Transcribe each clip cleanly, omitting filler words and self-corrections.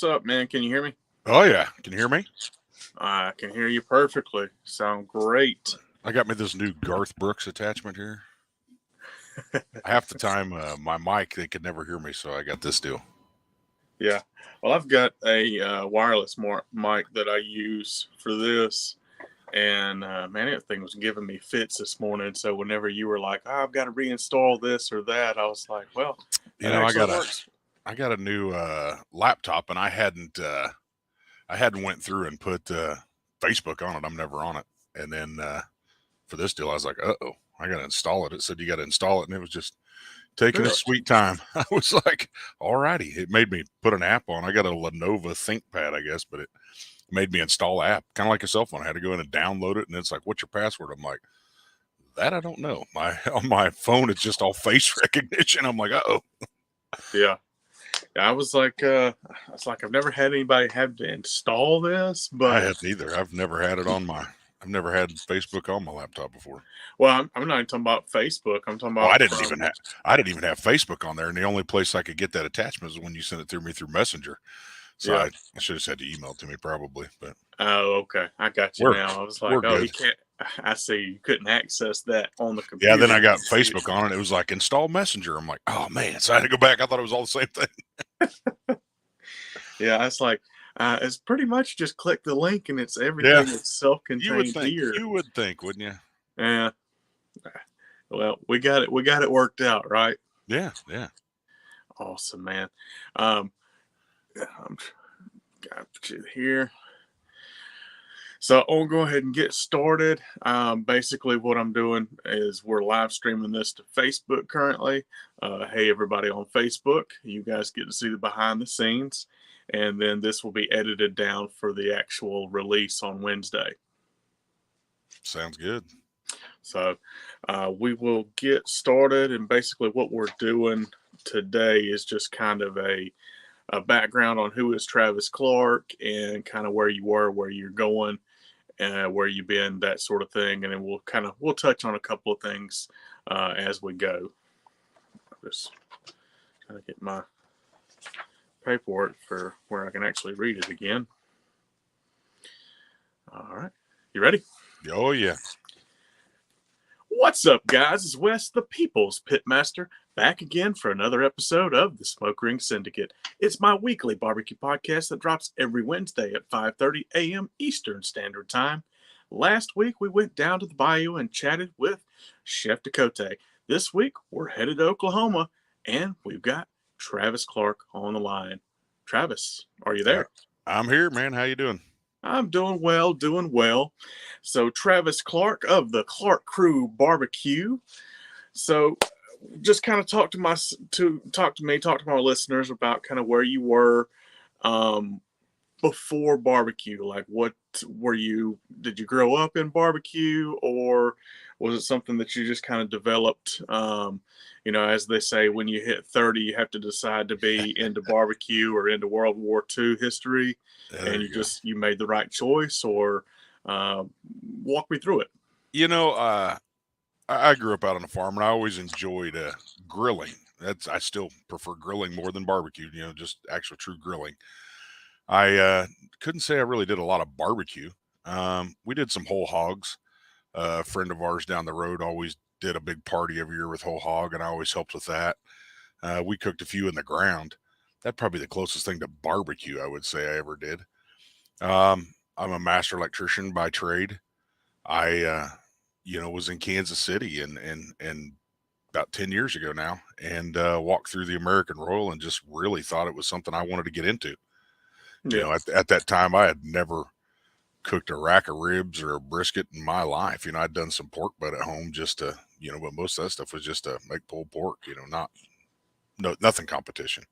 What's up, man? Can you hear me? Oh yeah, can you hear me? I can hear you perfectly. Sound great. I got me this new Garth Brooks attachment here. Half the time, my mic they could never hear me, so I got this deal. Yeah. Well, I've got a wireless mic that I use for this, and man, that thing was giving me fits this morning. So whenever you were like, oh, "I've got to reinstall this or that," I was like, "Well, You that know, actually works." I got a new laptop, and I hadn't went through and put Facebook on it. I'm never on it, and then for this deal, I was like, oh, I got to install it. It said you got to install it, and it was just taking its Really? sweet time. I was like, alrighty. It made me put an app on. I got a Lenovo ThinkPad, I guess, but it made me install an app, kind of like a cell phone. I had to go in and download it, and it's like, "What's your password?" I'm like, "That I don't know." My on my phone, it's just all face recognition. I'm like, "Oh, Yeah. I was like, I've never had anybody have to install this, I but hadn't either. I've never had it on my. I've never had Facebook on my laptop before. well, I'm not even talking about Facebook. I'm talking Oh, about from. I didn't even have Facebook on there, and the only place I could get that attachment is when you sent it through me through Messenger. So Yeah. I should have said to email it to me probably, but Oh, okay. I got you we're now. I was like, we're oh, he good. can't. I see. You couldn't access that on the Yeah, then I computer. got Facebook on it. It was like install Messenger. I'm like, oh man. So I had to go back. I thought it was all the same thing. Yeah, it's like, it's pretty much just click the link and it's Yeah, everything that's self you would contained think. here. You would think, wouldn't you? Yeah. Well, we got it. We got it worked out, right? Yeah, yeah. Awesome, man. Um, I'm got you here. So I'll go ahead and get started. Basically, what I'm doing is we're live streaming this to Facebook currently. Hey, everybody on Facebook, you guys get to see the behind the scenes, and then this will be edited down for the actual release on Wednesday. Sounds good. So we will get started, and basically, what we're doing today is just kind of a background on who is Travis Clark and kind of where you were, where you're going, where you've been, that sort of thing, and then we'll touch on a couple of things as we go. Just trying to get my paperwork for where I can actually read it again. All right, you ready? Oh yeah. What's up, guys? It's Wes, the People's Pitmaster, back again for another episode of the Smoke Ring Syndicate. It's my weekly barbecue podcast that drops every Wednesday at 5:30 a.m. Eastern Standard Time. Last week, we went down to the bayou and chatted with Chef Dakota. This week, we're headed to Oklahoma, and we've got Travis Clark on the line. Travis, are you Uh, there? I'm here, man. How you doing? I'm doing well, doing well. So, Travis Clark of the Clark Crew Barbecue. So, just kind of talk to my listeners about kind of where you were um, before barbecue. Like, what were you? Did you grow up in barbecue, or was it something that you just kind of developed? As they say, when you hit 30, you have to decide to be into barbecue or into World War II history, There and you go. you made the right choice, or uh, walk me through it. You know, I grew up out on a farm, and I always enjoyed grilling. I still prefer grilling more than barbecue. You know, just actual true grilling. I couldn't say I really did a lot of barbecue. We did some whole hogs. A friend of ours down the road always did a big party every year with whole hog, and I always helped with that. We cooked a few in the ground. That's probably the closest thing to barbecue I would say I ever did. I'm a master electrician by trade. I, was in Kansas City and about 10 years ago now, and walked through the American Royal and just really thought it was something I wanted to get into. You Yeah, know, at that time, I had never cooked a rack of ribs or a brisket in my life. You know, I'd done some pork butt at home just to, but most of that stuff was just to make pulled pork, not, no, nothing competition.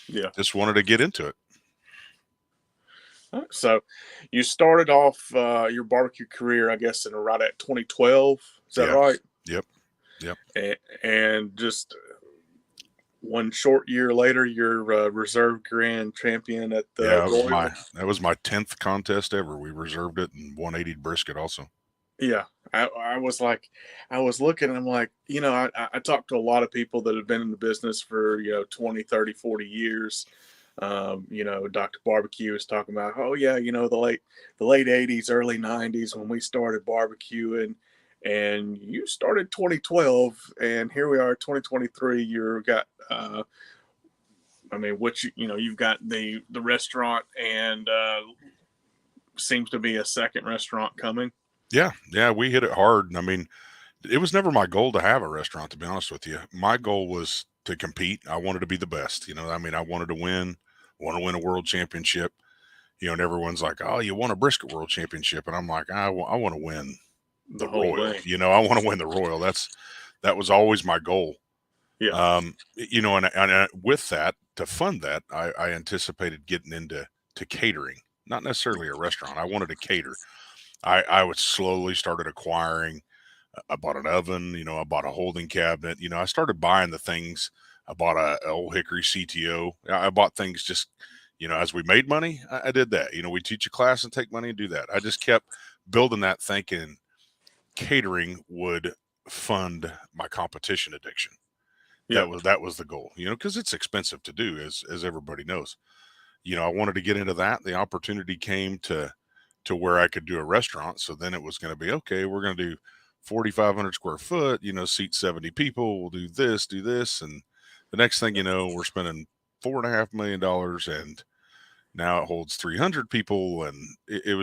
yeah. Just wanted to get into it. So, you started off your barbecue career, I guess, in right at 2012. Is that Yeah. right? Yep. Yep. And just one short year later, you're reserve grand champion at the Yeah. Royal. That was my 10th contest ever. We reserved it and 180 brisket also. Yeah, I was like, I was looking, and I'm like, I talked to a lot of people that have been in the business for 20, 30, 40 years. You know, Dr. Barbecue is talking about, oh yeah, you know, the late '80s, early '90s when we started barbecuing, and you started 2012, and here we are, 2023. You've got, I mean, what you know, you've got the restaurant, and seems to be a second restaurant coming. Yeah, yeah, we hit it hard. I mean, it was never my goal to have a restaurant, to be honest with you. My goal was to compete. I wanted to be the best. I mean, I wanted to win, want to win a world championship. And everyone's like, "Oh, you won a brisket world championship," and I'm like, I want to win the The whole royal. thing. I want to win the royal. That was always my goal. Yeah, And with that, to fund that, I anticipated getting into catering, not necessarily a restaurant. I wanted to cater. I would slowly started acquiring. I bought an oven. I bought a holding cabinet. I started buying the things. I bought a old hickory CTO. I bought things just, as we made money, I did that. We teach a class and take money and do that. I just kept building that, thinking catering would fund my competition addiction. yeah, That was the goal, because it's expensive to do, as everybody knows. I wanted to get into that. The opportunity came to where I could do a restaurant. So then it was going to be, okay, we're going to do 4,500 square foot, seat 70 people. We'll do this. And the next thing you know, we're spending $4.5 million, and now it holds 300 people. And it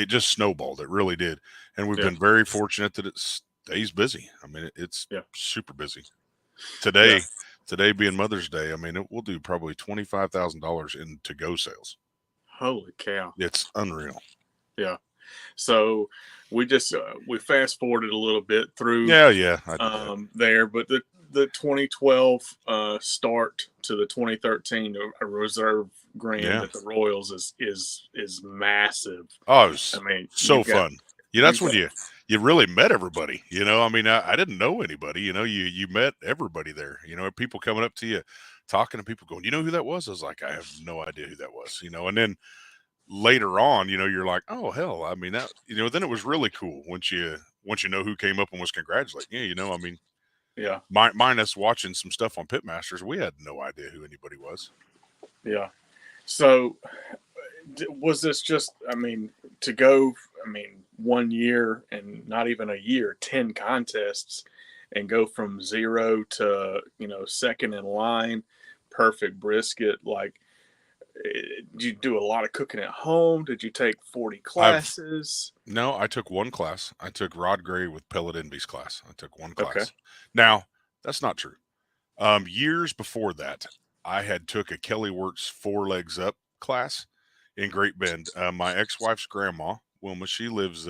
just snowballed. It really did. And we've yeah, been very fortunate that it stays busy. I mean, it's yeah, super busy. yeah. Today, today being Mother's Day, I mean, it will do probably $25,000 in to-go sales. Holy cow. It's unreal. Yeah. So we fast forwarded a little bit through Yeah, yeah, I did that. there, but the 2012 start to the 2013 reserve grand Yeah. at the Royals is massive. Oh, it I was mean, so fun. you've That's when got you really met everybody. I mean, I didn't know anybody. You met everybody there. People coming up to you, talking to people, going, "You know who that was?" I was like, "I have no idea who that was." And then later on, you're like, "Oh hell!" I mean, that then it was really cool once you know who came up and was congratulating. Yeah, I mean, yeah, minus watching some stuff on Pitmasters, we had no idea who anybody was. yeah. So was this just? I mean, to go. I mean, 1 year and not even a year, 10 contests, and go from zero to second in line, perfect brisket. Like, did you do a lot of cooking at home? Did you take 40 I've classes? No, I took one class. I took Rod Gray with Pellet Envy's class. I took one Okay. class. Now, that's not true. Years before that, I had took a Kelly Works Four Legs Up class in Great Bend. My ex-wife's grandma, Wilma, she lives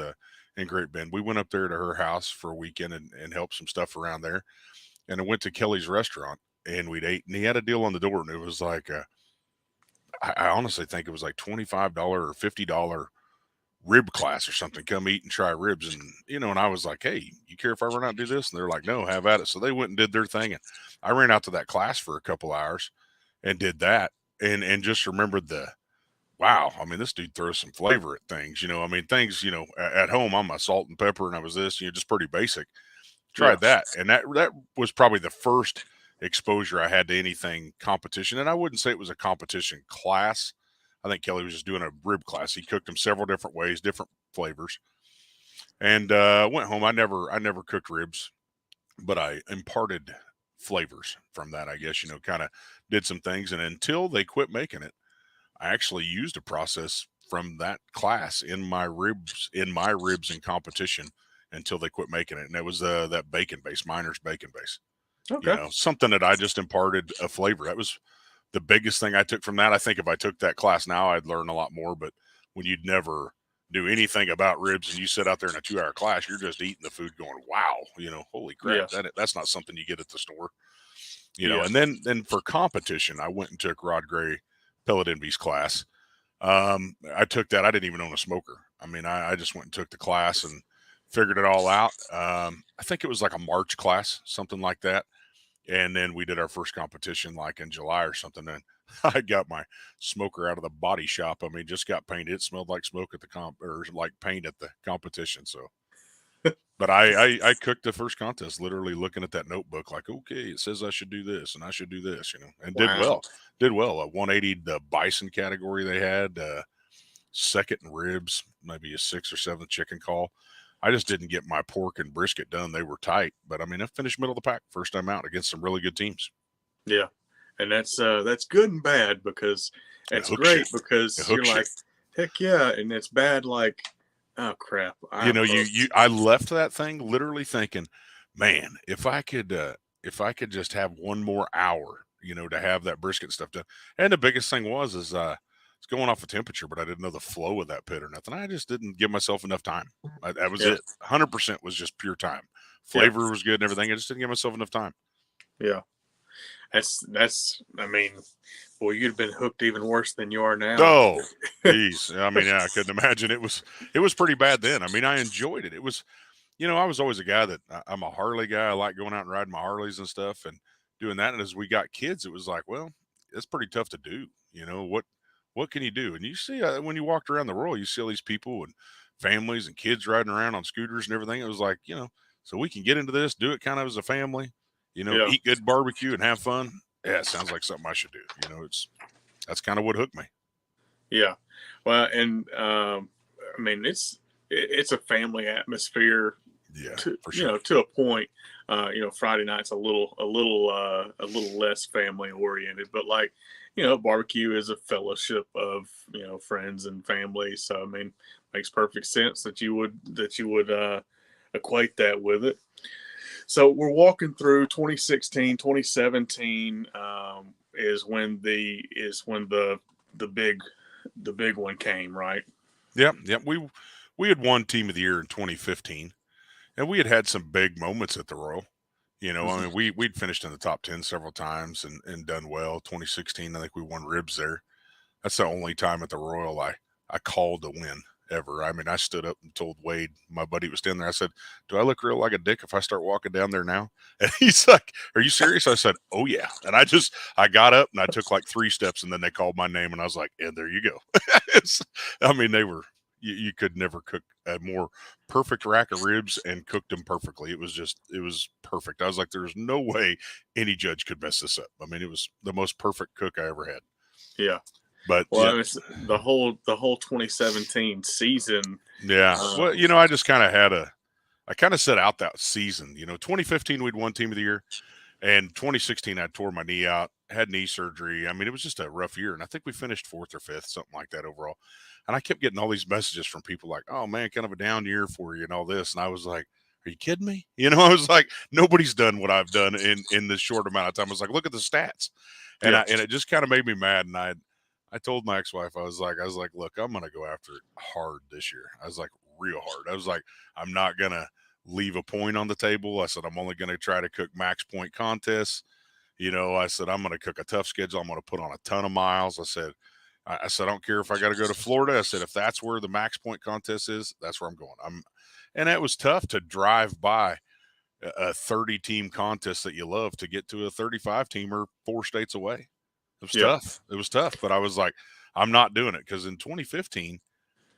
in Great Bend. We went up there to her house for a weekend and helped some stuff around there. And I went to Kelly's restaurant and we'd ate, and he had a deal on the door, and it was like, I honestly think it was like $25 or $50 rib class or something. Come eat and try ribs. And, and I was like, "Hey, you care if I run out and do this?" And they're like, "No, have at it." So they went and did their thing. And I ran out to that class for a couple hours and did that. And just remembered wow, I mean, this dude throws some flavor at things, I mean, things, at home, I'm a salt and pepper and I was this, just pretty basic. Yeah. Tried that. And that was probably the first exposure I had to anything competition. And I wouldn't say it was a competition class. I think Kelly was just doing a rib class. He cooked them several different ways, different flavors. And went home. I never cooked ribs, but I imparted flavors from that, I guess, kind of did some things. And until they quit making it, I actually used a process from that class in my ribs in competition until they quit making it. And it was that bacon base, miner's bacon base. Okay. Something that I just imparted a flavor. That was the biggest thing I took from that. I think if I took that class now, I'd learn a lot more. But when you'd never do anything about ribs and you sit out there in a 2-hour class, you're just eating the food going, wow, holy crap, Yeah. that's not something you get at the store. Yeah. And then for competition, I went and took Rod Gray Pellet Envy's class. I took that. I didn't even own a smoker. I mean, I just went and took the class and figured it all out. I think it was like a March class, something like that. And then we did our first competition like in July or something. And I got my smoker out of the body shop. I mean, just got painted. It smelled like smoke at the or like paint at the competition. So, but I cooked the first contest, literally looking at that notebook, like, okay, it says I should do this and I should do this, and did Wow. well. Did well. 180 the bison category they had. Second in ribs, maybe a 6th or 7th chicken call. I just didn't get my pork and brisket done. They were tight, but I mean, I finished middle of the pack first time out against some really good teams. Yeah, and that's good and bad because It it's hooks you. great because It you're hooks you. like, heck yeah, and it's bad like, oh crap, You I'm know, hooked. I left that thing literally thinking, man, if I could just have one more hour, to have that brisket stuff done. And the biggest thing is it's going off of temperature, but I didn't know the flow of that pit or nothing. I just didn't give myself enough time. That was Yeah, it. 100% was just pure time. yeah, Flavor was good and everything. I just didn't give myself enough time. yeah. That's. I mean, boy, you'd have been hooked even worse than you are now. Oh, geez. I mean, yeah, I couldn't imagine. It was pretty bad then. I mean, I enjoyed it. It was, I was always a guy that I'm a Harley guy. I like going out and riding my Harleys and stuff and doing that. And as we got kids, it was like, well, it's pretty tough to do. What can you do? And you see when you walked around the world, you see all these people and families and kids riding around on scooters and everything. It was like, so we can get into this, do it kind of as a family, Yeah, eat good barbecue and have fun. Yeah, it sounds like something I should do. That's kind of what hooked me. yeah. Well, and I mean, it's a family atmosphere Yeah, to for sure. to a point. Friday night's a little less family oriented, but like, barbecue is a fellowship of friends and family. So I mean, makes perfect sense that you would equate that with it. So we're walking through 2016, 2017 is when the big one came, right? Yep, yep. We had won Team of the Year in 2015, and we had some big moments at the Royal. I mean, Mhm. we'd finished in the top 10 several times and done well. 2016, I think we won ribs there. That's the only time at the Royal I called to win ever. I mean, I stood up and told Wade, my buddy was standing there. I said, "Do I look real like a dick if I start walking down there now?" And he's like, "Are you serious?" I said, "Oh yeah." And I got up and I took like 3 steps, and then they called my name, and I was like, "And there you go." I mean, you could never cook a more perfect rack of ribs and cooked them perfectly. It was perfect. I was like, there's no way any judge could mess this up. I mean, it was the most perfect cook I ever had. Yeah. But yeah, Well, it's the whole 2017 season. yeah. Well, Um, I kind of set out that season. 2015 we'd won Team of the Year, and 2016 I tore my knee out, had knee surgery. I mean, it was just a rough year, and I think we finished 4th or 5th, something like that overall. And I kept getting all these messages from people like, "Oh man, kind of a down year for you," and all this. And I was like, "Are you kidding me?" I was like, "Nobody's done what I've done in this short amount of time." I was like, "Look at the stats," and yeah, it just kind of made me mad. And I told my ex-wife, I was like, "Look, I'm gonna go after it hard this year." I was like, real hard. I was like, "I'm not gonna leave a point on the table." I said, "I'm only gonna try to cook max point contests." I said, "I'm going to cook a tough schedule. I'm going to put on a ton of miles." I said, "I don't care if I got to go to Florida." I said, "If that's where the max point contest is, that's where I'm going." And it was tough to drive by a 30 team contest that you love to get to a 35 teamer 4 states away. It was yeah, tough. It was tough, but I was like, I'm not doing it because in 2015,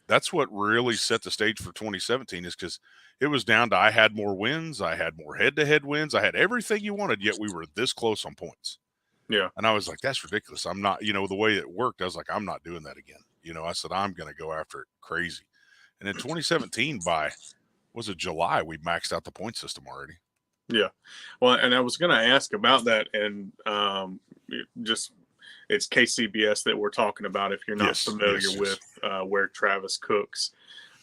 that's what really set the stage for 2017 is because it was down to I had more wins, I had more head-to-head wins, I had everything you wanted, yet we were this close on points. yeah, And I was like, that's ridiculous. I'm not, the way it worked, I was like, I'm not doing that again. I said, I'm going to go after it crazy. And in 2017, was it July, we maxed out the point system already. yeah. Well, and I was going to ask about that, and just it's KCBS that we're talking about. If you're not Yes, familiar yes, with yes. where Travis cooks,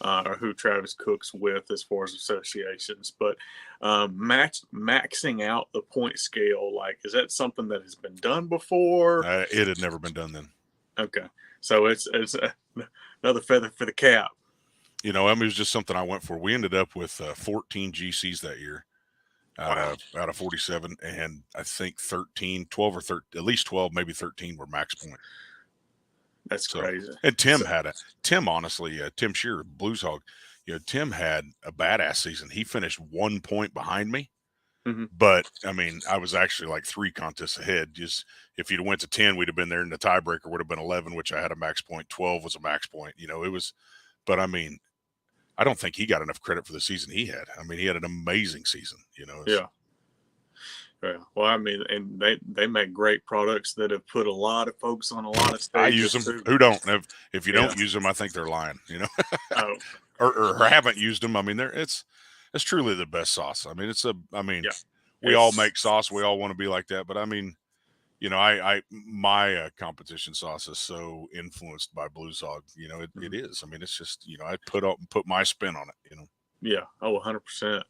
or who Travis cooks with as far as associations, but maxing out the point scale, like, is that something that has been done before? It had never been done then. Okay, so it's another feather for the cap. I mean, it was just something I went for. We ended up with 14 GCs that year Wow, out of 47, and I think 13, 12 or 13, at least 12, maybe 13 were max point. that's So, crazy. and So, Tim, honestly, Tim Shearer, Blues Hog, Tim had a badass season. He finished 1 point behind me, mhm. but I mean, I was actually like 3 contests ahead. Just if you'd went to 10, we'd have been there, and the tiebreaker would have been 11, which I had a max point. 12 was a max point. It was, but I mean, I don't think he got enough credit for the season he had. I mean, he had an amazing season. Yeah. Yeah. Well, I mean, and they make great products that have put a lot of folks on a lot of I use stages them. too. Who don't? If you Yeah. don't use them, I think they're lying. Oh, Or haven't used them. I mean, it's truly the best sauce. I mean, yeah. we all It's make sauce. We all want to be like that. But I mean, I my competition sauce is so influenced by Blues Hog. It mhm. is. I mean, it's just I put my spin on it. Yeah. Oh, 100%.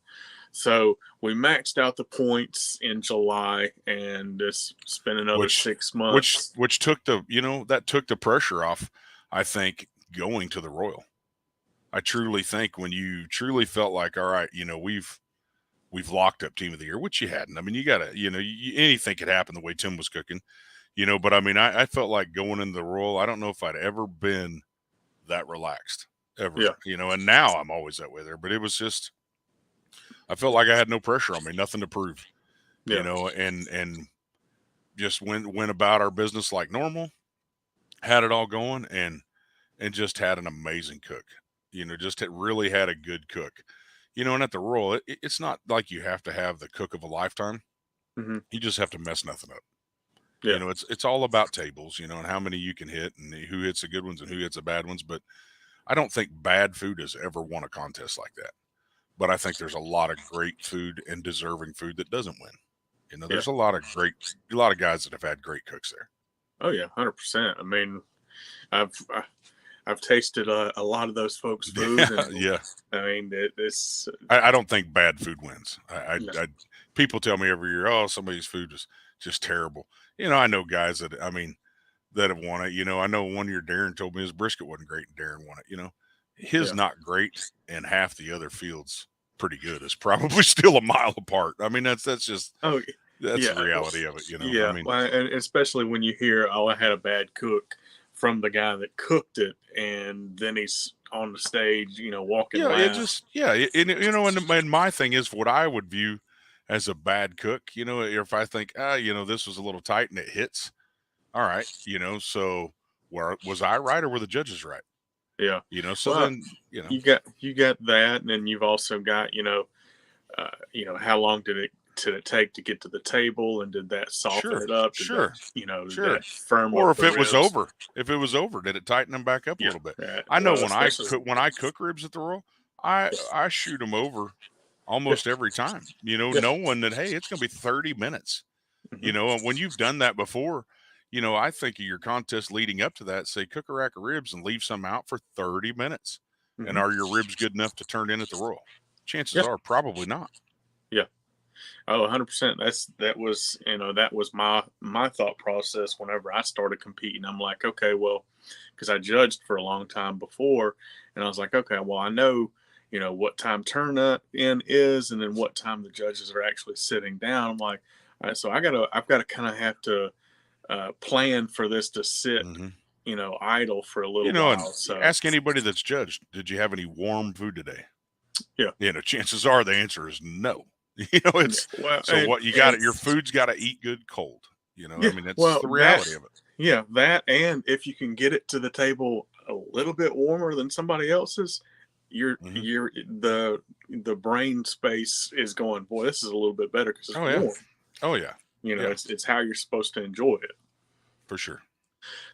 So we maxed out the points in July, and it's been another which 6 months. which took that took the pressure off. I think going to the Royal. I truly think when you truly felt like, all right, we've locked up team of the year, which you hadn't. I mean, you gotta, anything could happen the way Tim was cooking, but I mean, I felt like going into the Royal, I don't know if I'd ever been that relaxed ever, Yeah. and now I'm always that way there, but it was just, I felt like I had no pressure on me, nothing to prove, Yeah. and just went about our business like normal, had it all going, and just had an amazing cook. Just really had a good cook. And at the Royal, it's not like you have to have the cook of a lifetime. Hmm. You just have to mess nothing up. Yeah. It's all about tables, and how many you can hit and who hits the good ones and who hits the bad ones. But I don't think bad food has ever won a contest like that. But I think there's a lot of great food and deserving food that doesn't win. Yeah. There's a lot of guys that have had great cooks there. Oh yeah. 100%. I mean, I've I've tasted a lot of those folks' food, and Yeah. I mean, it's I don't think bad food wins. no. People tell me every year, oh, somebody's food is just terrible. I know guys that, I mean, that have won it. I know one year Darren told me his brisket wasn't great and Darren won it. His Yeah. not great and half the other fields pretty good is probably still a mile apart. I mean, that's just, Oh that's yeah. the reality of it. I Yeah. mean, Well, and especially when you hear, "Oh, I had a bad cook," from the guy that cooked it, and then he's on the stage, walking yeah, it laugh. just, yeah. And my thing is what I would view as a bad cook, if I think, this was a little tight and it hits, all right, so where was I right or were the judges right? Yeah. So Well, then, you got that, and then you've also got how long did it take to get to the table, and did that soften sure, it up? Did that sure, did sure. that firm Or up the ribs? if it was over, did it tighten them back up a Yeah. little bit? I know Well, especially when I cook ribs at the Royal, I shoot them over yeah, almost every time. yeah, Knowing that hey, it's going to be 30 minutes. hmm And when you've done that before, I think of your contest leading up to that. Say cook a rack of ribs and leave some out for 30 minutes. And hmm are your ribs good enough to turn in at the Royal? Chances yeah, are probably not. yeah. Oh, 100%. That was my thought process whenever I started competing. I'm like, okay, well, because I judged for a long time before, and I was like, okay, well, I know, what time turn up in is, and then what time the judges are actually sitting down. I'm like, all right, so I've got to kind of have to plan for this to sit, Hmm. idle for a little And while. So ask anybody that's judged, did you have any warm food today? yeah, Chances are the answer is no. yeah. It's Well, so what you got and it. Your food's got to eat good cold. I yeah, mean, it's well, the reality of it. and if you can get it to the table a little bit warmer than somebody else's, Hmm. the brain space is going, boy, this is a little bit better because it's Oh yeah, warm. oh yeah, yeah, It's how you're supposed to enjoy it. for sure,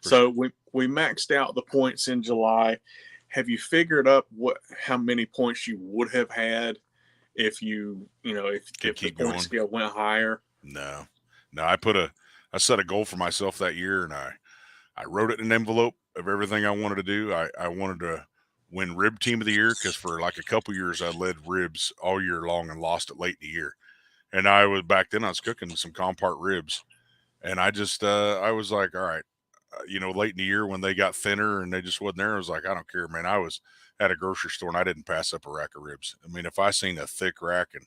for So sure. we maxed out the points in July. Have you figured up how many points you would have had if Could if the keep point going. scale went higher? No, no. I set a goal for myself that year, and I wrote it in an envelope of everything I wanted to do. I wanted to win rib team of the year because for like a couple years I led ribs all year long and lost it late in the year. And I was back then I was cooking some compart ribs, and I was like, all right, late in the year when they got thinner and they just wasn't there, I was like, I don't care, man. I was at a grocery store and I didn't pass up a rack of ribs. I mean, if I seen a thick rack, and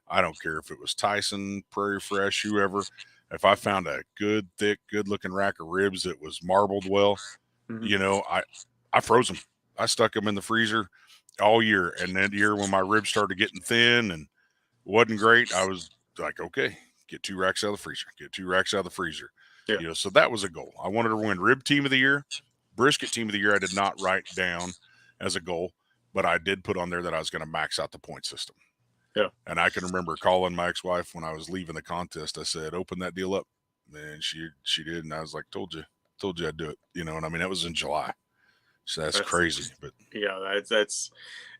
I don't care if it was Tyson, Prairie Fresh, whoever, if I found a good, thick, good looking rack of ribs that was marbled well, Hmm. you know, I I froze them. I stuck them in the freezer all year. And then the year when my ribs started getting thin and wasn't great, I was like, okay, get 2 racks out of the freezer, get 2 racks out of the freezer. Yeah. So that was a goal. I wanted to win rib team of the year, brisket team of the year. I did not write down as a goal, but I did put on there that I was going to max out the point system. Yeah. And I can remember calling my ex-wife when I was leaving the contest. I said, "Open that deal up," and she did, and I was like, "Told you I'd do it." You know, and I mean that was in July, so that's That's crazy. But yeah. That's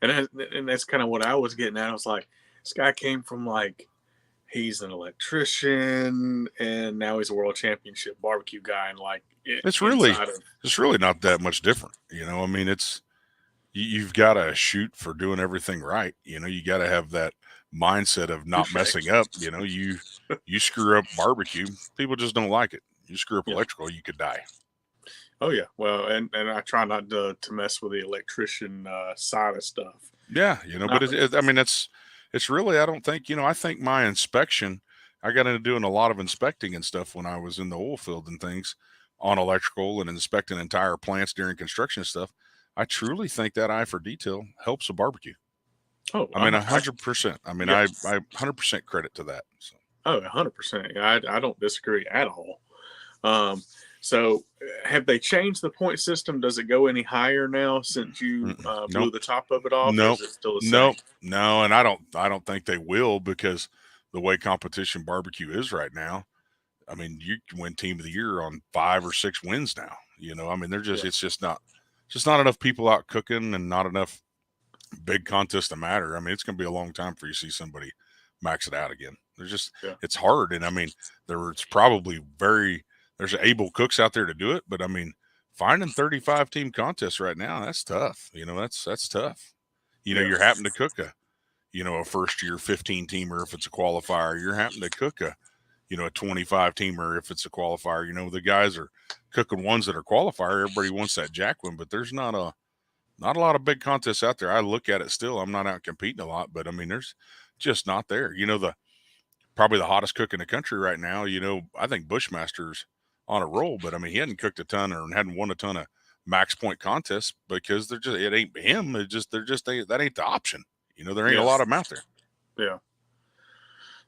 and that's kind of what I was getting at. I was like, this guy came from like he's an electrician and now he's a world championship barbecue guy and like it's really inside of it's really not that much different. You know, I mean it's you've got to shoot for doing everything right. You know, you got to have that mindset of not messing up. You know, you screw up barbecue, people just don't like it. You screw up yeah. electrical, you could die. Oh yeah. Well, and I try not to mess with the electrician side of stuff. Yeah, you know, but Not, I mean, it's really I don't think I think my inspection. I got into doing a lot of inspecting and stuff when I was in the oil field and things on electrical and inspecting entire plants during construction and stuff. I truly think that eye for detail helps a barbecue. oh, I mean, 100%. I mean, yeah. I 100% credit to that. So. Oh, 100%. I don't disagree at all. Um, so, have they changed the point system? Does it go any higher now since you blew Nope, the top of it off, or nope, is it still the same? nope, no, and I don't think they will because the way competition barbecue is right now. I mean, you can win team of the year on 5 or 6 wins now. You know, I mean, they're just Yeah. it's just not enough people out cooking and not enough big contests to matter. I mean, it's going to be a long time for you to see somebody max it out again. There's just Yeah. it's hard, and I mean, there's probably there's able cooks out there to do it, but I mean, finding 35 team contests right now that's tough. You know, that's tough. You know, Yeah. you're having to cook a first year 15 teamer if it's a qualifier. You're having to cook a 25 teamer if it's a qualifier. You know, the guys are cooking ones that are qualifier. Everybody wants that jack one, but there's not a lot of big contests out there. I look at it still. I'm not out competing a lot, but I mean, there's just not there. You know, the probably the hottest cook in the country right now. You know, I think Bushmaster's on a roll, but I mean, he hadn't cooked a ton or hadn't won a ton of max point contests because they're just it ain't him. That ain't the option. You know, there ain't a Yeah. lot of them out there. Yeah.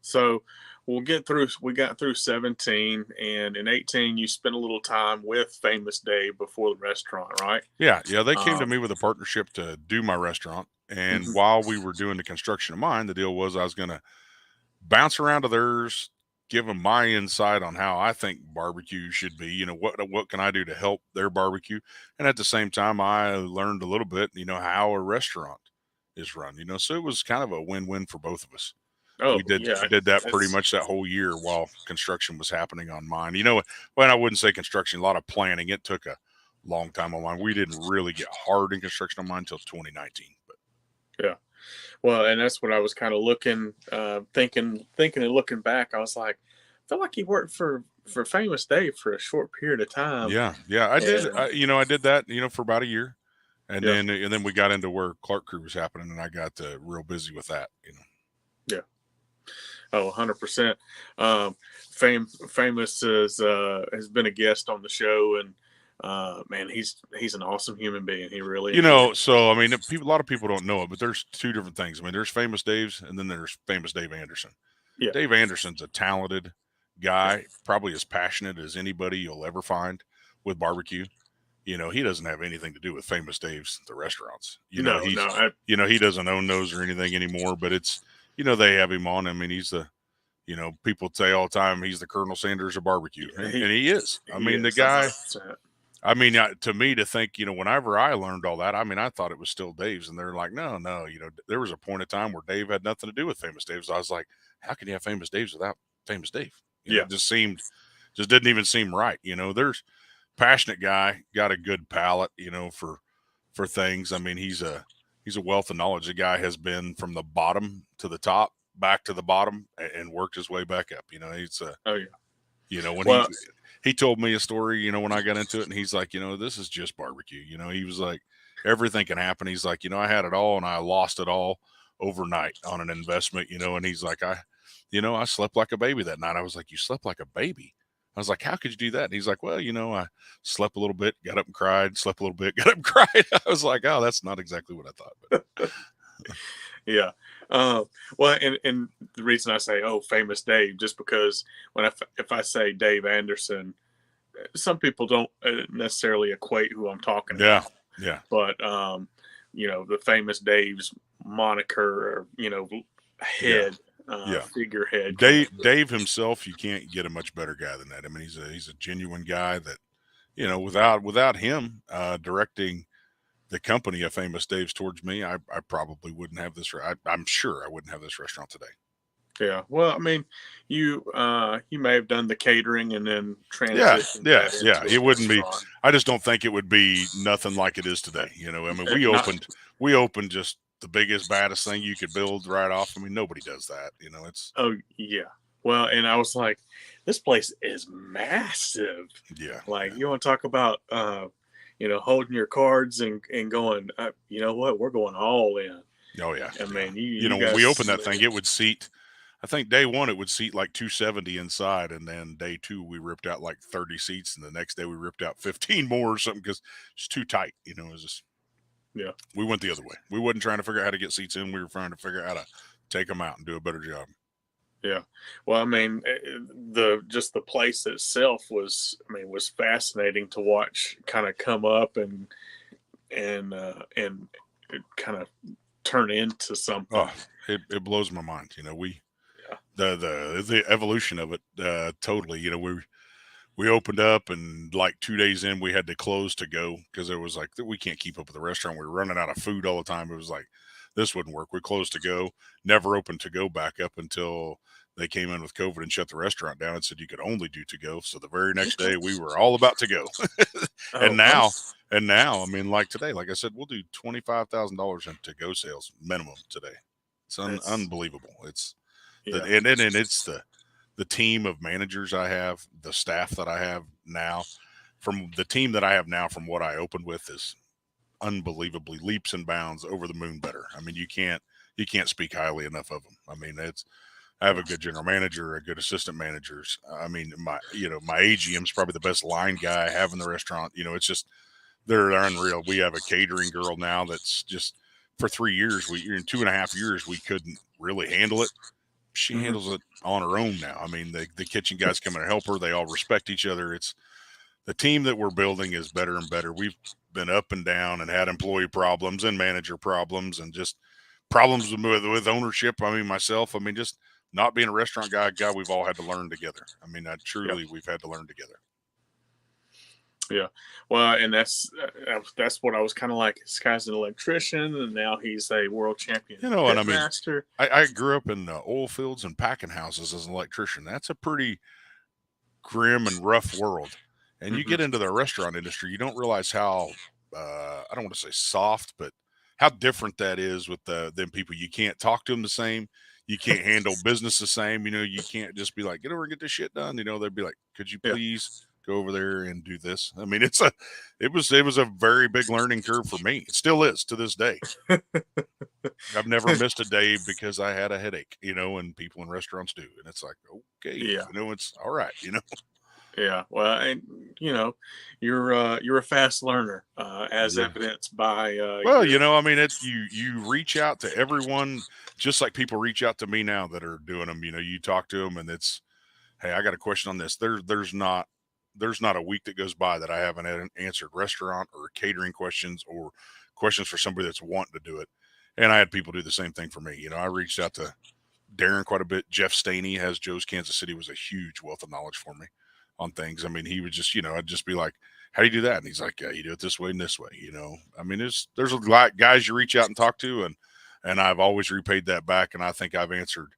So we'll get through. We got through 17, and in 18, you spent a little time with Famous Dave before the restaurant, right? Yeah, yeah. They came to Um, me with a partnership to do my restaurant, and mhm. while we were doing the construction of mine, the deal was I was going to bounce around to theirs, give them my insight on how I think barbecue should be. You know, what can I do to help their barbecue, and at the same time, I learned a little bit. You know how a restaurant is run. You know, so it was kind of a win-win for both of us. Oh We yeah, did that pretty that's much that whole year while construction was happening on mine. You know, well, I wouldn't say construction, a lot of planning. It took a long time on mine. We didn't really get hard in construction on mine until 2019. But yeah. Well, and that's what I was kind of looking, thinking, and looking back. I was like, I feel like he worked for Famous Dave for a short period of time, yeah, yeah, I did. and I did that. For about a year, and yeah, then we got into where Clark Crew was happening, and I got real busy with that. yeah. Oh, 100%. Um, Famous has been a guest on the show, and man, he's an awesome human being. He really is. So I mean, a lot of people don't know it, but there's two different things. I mean, there's Famous Dave's, and then there's Famous Dave Anderson. Yeah, Dave Anderson's a talented guy, probably as passionate as anybody you'll ever find with barbecue. He doesn't have anything to do with Famous Dave's, the restaurants. no, no, He doesn't own those or anything anymore, but it's, they have him on. I mean, he's people say all the time, he's the Colonel Sanders of barbecue. And he is. I he mean, the is guy, 100%. I mean, to me, to think, whenever I learned all that, I mean, I thought it was still Dave's, and they're like, no, there was a point of time where Dave had nothing to do with Famous Dave's. I was like, how can you have Famous Dave's without Famous Dave? Yeah, It just didn't even seem right. There's passionate guy, got a good palate, for things. I mean, he's a wealth of knowledge. The guy has been from the bottom to the top, back to the bottom, and worked his way back up. He's oh yeah. when Well, he told me a story, when I got into it, and he's like, this is just barbecue. He was like, everything can happen. He's like, I had it all and I lost it all overnight on an investment, and he's like, I slept like a baby that night. I was like, you slept like a baby? I was like, how could you do that? And he's like, well, I slept a little bit, got up and cried, slept a little bit, got up and cried. I was like, oh, that's not exactly what I thought. But yeah. Well, and the reason I say, oh, Famous Dave, just because if I say Dave Anderson, some people don't necessarily equate who I'm talking yeah, about. yeah. But the Famous Dave's moniker, or Yeah. head, Yeah. figurehead kind of. Dave himself, you can't get a much better guy than that. I mean, he's a genuine guy that, without him directing the company of Famous Dave's towards me, I probably wouldn't have this. I'm sure I wouldn't have this restaurant today. Yeah. Well, I mean, you may have done the catering and then Yeah, transitioned yeah, that yeah. into It a wouldn't be. restaurant. I just don't think it would be nothing like it is today. I mean, Not. we opened just the biggest, baddest thing you could build right off. I mean, nobody does that. It's Oh yeah. Well, and I was like, this place is massive. yeah, Like yeah. you want to talk about holding your cards and going, you know what, we're going all in. Oh yeah, I yeah. mean, you When we opened guys. that thing, it would seat. I think day one it would seat like 270 inside, and then day two we ripped out like 30 seats, and the next day we ripped out 15 more or something because it's too tight. It was just Yeah. we went the other way. We wasn't trying to figure out how to get seats in. We were trying to figure out how to take them out and do a better job. Yeah. Well, I mean, the place itself was fascinating to watch kind of come up and kind of turn into something. Oh, it blows my mind. We Yeah. the evolution of it totally. We opened up, and like 2 days in we had to close to go because there was like we can't keep up with the restaurant. We were running out of food all the time. It was like this wouldn't work. We closed to go, never opened to go back up until they came in with COVID and shut the restaurant down and said you could only do to go. So the very next day we were all about to go. Oh, and now and now, I mean, like today, like I said, we'll do $25,000 in to go sales minimum today. It's that's unbelievable. It's yeah. and it's the team of managers I have, the staff that I have now, from the team that I have now, from what I opened with, is unbelievably leaps and bounds over the moon better. I mean, you can't speak highly enough of them. I mean, I have a good general manager, a good assistant managers. I mean, my AGM's probably the best line guy I have in the restaurant. It's just they're unreal. We have a catering girl now that's just for 3 years, in 2.5 years, we couldn't really handle it. She Mhm. handles it on her own now. I mean, the kitchen guys come in and help her. They all respect each other. It's the team that we're building is better and better. We've been up and down and had employee problems and manager problems and just problems with ownership. I mean, myself, I mean, just not being a restaurant guy, we've all had to learn together. I mean, Yeah. we've had to learn together. Yeah. Well, and that's what I was kind of like. This guy's an electrician, and now he's a world champion And I mean, pitmaster. I grew up in oil fields and packing houses as an electrician. That's a pretty grim and rough world. And you Hmm. get into the restaurant industry, you don't realize how I don't want to say soft, but how different that is with them people. You can't talk to them the same. You can't handle business the same. You can't just be like, get over and get this shit done. They'd be like, could you Yeah. please go over there and do this? I mean, it was a very big learning curve for me. It still is to this day. I've never missed a day because I had a headache, and people in restaurants do. And it's like, okay, Yeah. it's all right. Yeah. Well, and you're a fast learner, as Yeah. evidenced by Well, your. I mean, you reach out to everyone just like people reach out to me now that are doing them. You talk to them and it's, hey, I got a question on this. There's not a week that goes by that I haven't answered restaurant or catering questions or questions for somebody that's wanting to do it. And I had people do the same thing for me. I reached out to Darren quite a bit. Jeff Staney has Joe's Kansas City was a huge wealth of knowledge for me on things. I mean, he would just, I'd just be like, how do you do that? And he's like, yeah, you do it this way and this way. I mean, there's a lot guys you reach out and talk to, and I've always repaid that back. And I think I've answered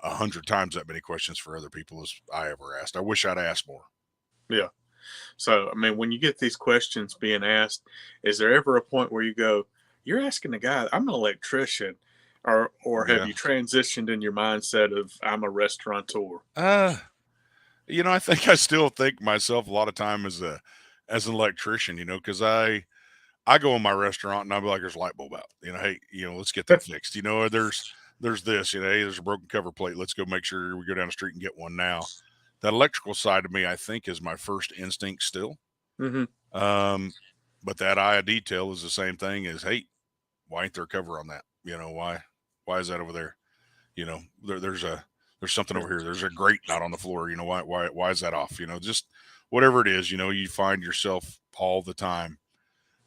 100 times that many questions for other people as I ever asked. I wish I'd asked more. Yeah. So, I mean, when you get these questions being asked, is there ever a point where you go, "You're asking the guy, I'm an electrician," or have Yeah. you transitioned in your mindset of I'm a restaurateur? I think I still think myself a lot of time as an electrician, because I go in my restaurant and I'll be like, there's a light bulb out. Hey, let's get that fixed. Or there's this, hey, there's a broken cover plate. Let's go make sure we go down the street and get one now. That electrical side of me, I think, is my first instinct still. Hmm. But that eye of detail is the same thing as, hey, why ain't there a cover on that? Why is that over there? There's something over here. There's a grate not on the floor. Why is that off? Just whatever it is, you find yourself all the time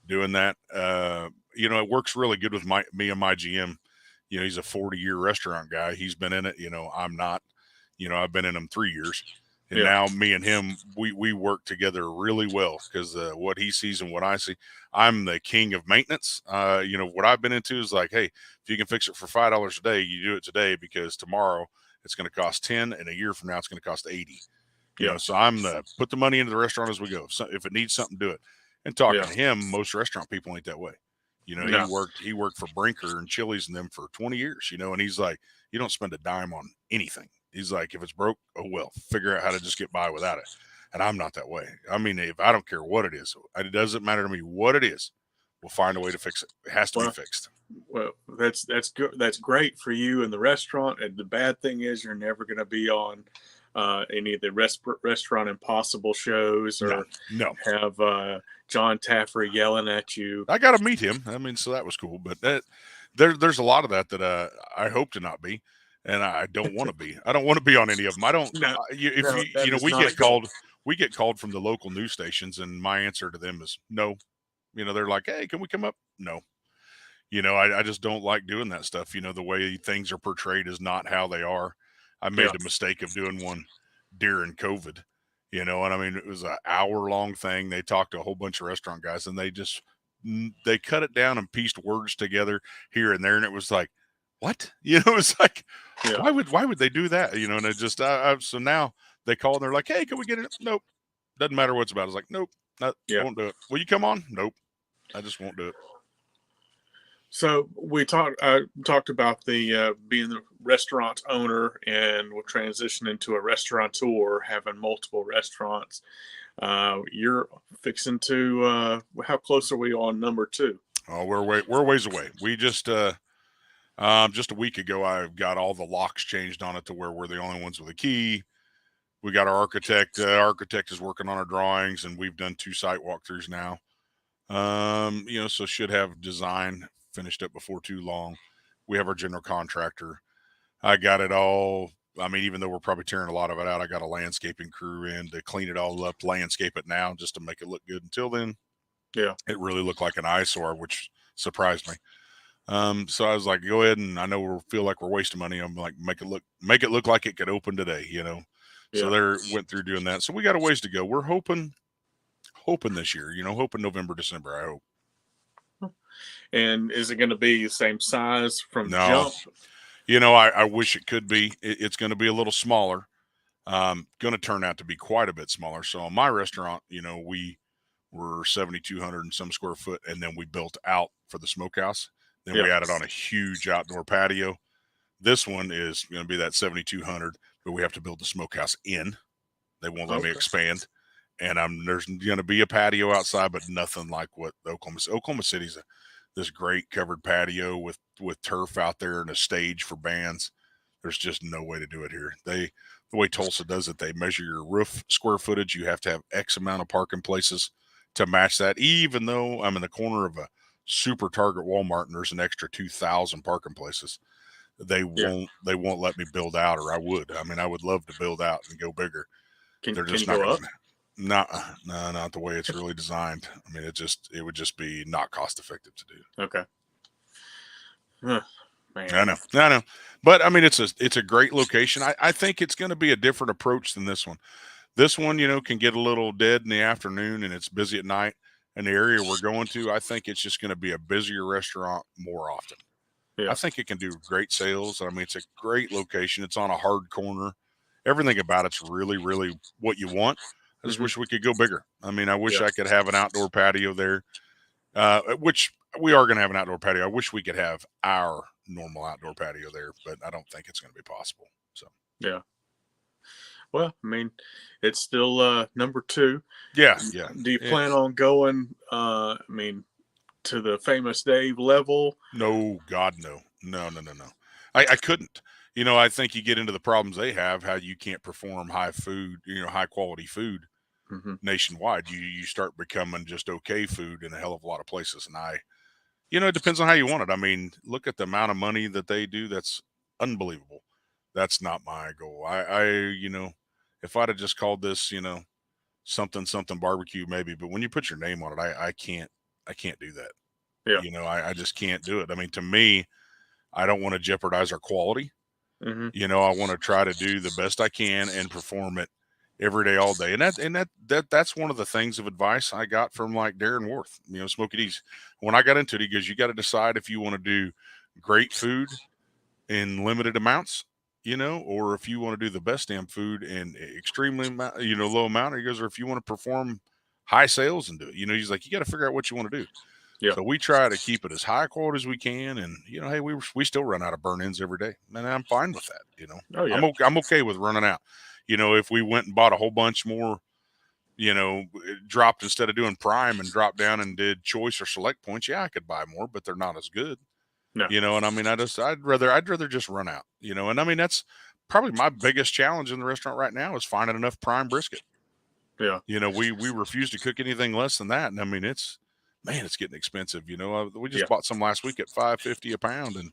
doing that. It works really good with me and my GM he's a 40-year restaurant guy. He's been in it. I'm not. I've been in them 3 years, and Yeah. now me and him, we work together really well because what he sees and what I see. I'm the king of maintenance. What I've been into is like, hey, if you can fix it for $5 a day, you do it today because tomorrow it's going to cost 10, and a year from now it's going to cost 80. Yeah. So I'm the put the money into the restaurant as we go. If it needs something, do it. And talking Yeah. to him, most restaurant people ain't that way. He No. worked for Brinker and Chili's and them for 20 years, and he's like, you don't spend a dime on anything. He's like, if it's broke, oh well, figure out how to just get by without it. And I'm not that way. I mean, if I don't care what it is, it doesn't matter to me what it is. We'll find a way to fix it. It has to be Well, fixed. well, that's good. That's great for you in the restaurant. And the bad thing is, you're never going to be on any of the Restaurant Impossible shows, No, or no. have John Taffer yelling at you. I got to meet him. I mean, so that was cool. But there's a lot of that I hope to not be, and I don't want to be. I don't want to be on any of them. I don't. No, If no, that is we not get a goal. called, we get called from the local news stations, and my answer to them is no. They're like, hey, can we come up? No. I just don't like doing that stuff. The way things are portrayed is not how they are. I made Yeah. the mistake of doing one during COVID, and I mean, it was an hour-long thing. They talked to a whole bunch of restaurant guys, and they cut it down and pieced words together here and there, and it was like, what? It's like, Yeah. why would they do that? And it just so now they call and they're like, hey, can we get it? Nope, doesn't matter what's about. It's like, nope, Yeah. won't do it. Will you come on? Nope, I just won't do it. So we talked about the being the restaurant owner, and we'll transition into a restaurateur, having multiple restaurants. You're fixing to. How close are we on number two? Oh, we're ways away. We just a week ago, I got all the locks changed on it to where we're the only ones with a key. We got our architect. Architect is working on our drawings, and we've done 2 site walkthroughs now. So should have design finished up before too long. We have our general contractor. I got it all. I mean, even though we're probably tearing a lot of it out, I got a landscaping crew in to clean it all up, landscape it now just to make it look good. Until then, Yeah. it really looked like an eyesore, which surprised me. So I was like, go ahead, and I know we feel like we're wasting money. I'm like, make it look like it could open today, So Yeah. they went through doing that. So we got a ways to go. We're hoping this year, hoping November, December, I hope. And is it going to be the same size from No, jump? I wish it could be. It's going to be a little smaller. Going to turn out to be quite a bit smaller. So on my restaurant, we were 7,200 and some square foot, and then we built out for the smokehouse. Then we Yeah. added on a huge outdoor patio. This one is going to be that 7,200, but we have to build the smokehouse in. They won't let me Okay. expand. And there's going to be a patio outside, but nothing like what Oklahoma City's this great covered patio with turf out there and a stage for bands. There's just no way to do it here. The way Tulsa does it, they measure your roof square footage. You have to have X amount of parking places to match that. Even though I'm in the corner of a super Target Walmart and there's an extra 2,000 parking places, they Yeah. won't let me build out, or I would. I mean, I would love to build out and go bigger. Can They're you just not go going up? to. Not the way it's really designed. I mean, it would just be not cost effective to do. Okay. Huh, man. I know, but I mean, it's a great location. I think it's going to be a different approach than this one. This one, can get a little dead in the afternoon and it's busy at night. And the area we're going to, I think it's just going to be a busier restaurant more often. Yeah. I think it can do great sales. I mean, it's a great location. It's on a hard corner. Everything about it's really, really what you want. I just Mhm. wish we could go bigger. I mean, I wish Yeah. I could have an outdoor patio there, which we are going to have an outdoor patio. I wish we could have our normal outdoor patio there, but I don't think it's going to be possible. So, Yeah. Well, I mean, it's still number two. yeah. Do you plan on going? I mean, to the famous Dave level? No, God, no. No. I couldn't. I think you get into the problems they have, how you can't perform high quality food Hmm. nationwide. You start becoming just okay food in a hell of a lot of places. And it depends on how you want it. I mean, look at the amount of money that they do. That's unbelievable. That's not my goal. If I'd have just called this, something barbecue, maybe, but when you put your name on it, I can't do that. Yeah. I just can't do it. I mean, to me, I don't want to jeopardize our quality. Mm-hmm. I want to try to do the best I can and perform it every day, all day. That's one of the things of advice I got from like Darren Worth, Smokey D's. When I got into it, he goes, you got to decide if you want to do great food in limited amounts, or if you want to do the best damn food in extremely, low amount. He goes, or if you want to perform high sales and do it, he's like, you got to figure out what you want to do. Yeah. So we try to keep it as high quality as we can, and hey, we still run out of burn-ins every day, and I'm fine with that. Oh yeah. I'm okay with running out. If we went and bought a whole bunch more, dropped instead of doing prime and dropped down and did choice or select points, yeah, I could buy more, but they're not as good. No. And I mean, I'd rather just run out. And I mean that's probably my biggest challenge in the restaurant right now is finding enough prime brisket. Yeah. We refuse to cook anything less than that, and I mean it's getting expensive. We just Yeah. bought some last week at $5.50 a pound, and